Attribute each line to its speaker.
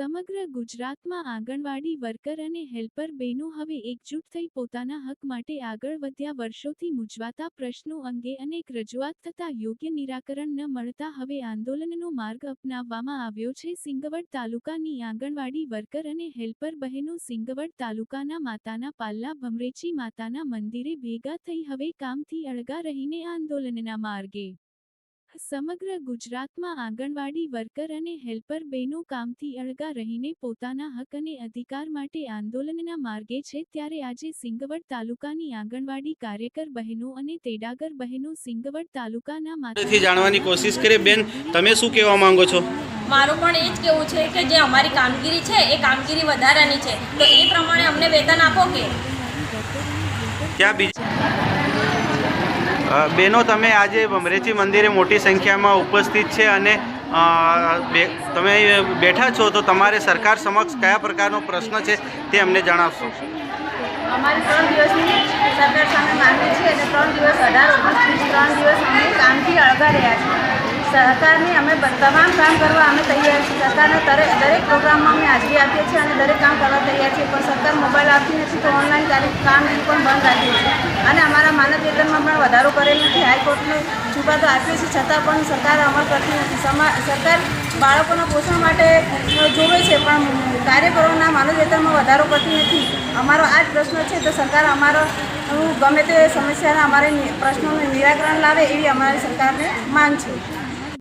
Speaker 1: સમગ્ર ગુજરાતમાં આંગણવાડી વર્કર અને હેલ્પર બહેનો હવે એકજૂટ થઈ પોતાના હક માટે આગળ વધ્યા। વર્ષોથી મૂંઝવાતા પ્રશ્નો અંગે અનેક રજૂઆત થતાં યોગ્ય નિરાકરણ ન મળતા હવે આંદોલનનો માર્ગ અપનાવવામાં આવ્યો છે। સિંગવડ તાલુકાની આંગણવાડી વર્કર અને હેલ્પર બહેનો સિંગવડ તાલુકાના માતાના પાલ્લા ભમરેચી માતાના મંદિરે ભેગા થઈ હવે કામથી અળગા રહીને આંદોલનના માર્ગે સમગ્ર ગુજરાતમાં આંગણવાડી વર્કર અને હેલ્પર બહેનો કામથી અળગા રહીને પોતાના હક અને અધિકાર માટે આંદોલનના માર્ગે છે। ત્યારે આજે સિંગવડ તાલુકાની આંગણવાડી કાર્યકર બહેનો અને તેડાગર બહેનો સિંગવડ તાલુકાના માતાથી
Speaker 2: જાણવાની કોશિશ કરી। બેન, તમે શું કહેવા માંગો છો?
Speaker 3: મારું પણ એ જ કહેવું છે કે જે અમારી કામગીરી છે એ કામગીરી વધારાની છે, તો એ પ્રમાણે અમને વેતન આપો। કે
Speaker 2: ત્યાં બીજી બહેનો, તમે આજે ભમરેચી મંદિરે મોટી સંખ્યામાં ઉપસ્થિત છે અને તમે બેઠા છો, તો તમારે સરકાર સમક્ષ કયા પ્રકારનો પ્રશ્ન છે તે અમને જણાવશો?
Speaker 4: અમારી 3 દિવસની સરકાર સામે માંગણી છે અને 3 દિવસ 18-19 3 દિવસ અમે કામથી અળગા રહ્યા છીએ। સરકારની અમે તમામ કામ કરવા અમે તૈયાર છીએ। સરકારના દરેક પ્રોગ્રામમાં અમે હાજરી આપીએ છીએ અને દરેક કામ કરવા તૈયાર છીએ, પણ સરકાર મોબાઈલ આપતી નથી, તો ઓનલાઈન કામ પણ બંધ રાખ્યું છે અને અમારા માનદ વેતનમાં પણ વધારો કરેલ નથી। હાઈકોર્ટનો ચુકાદો આપ્યો છે, છતાં પણ સરકાર અમલ કરતી નથી। સરકાર બાળકોના પોષણ માટે જોવે છે, પણ કાર્યકરોના માનદ વેતનમાં વધારો કરતી નથી। અમારો આ જ પ્રશ્ન છે, તો સરકાર અમારો ગમે તે સમસ્યાના અમારે પ્રશ્નોનું નિરાકરણ લાવે એવી અમારી સરકારને માંગ છે।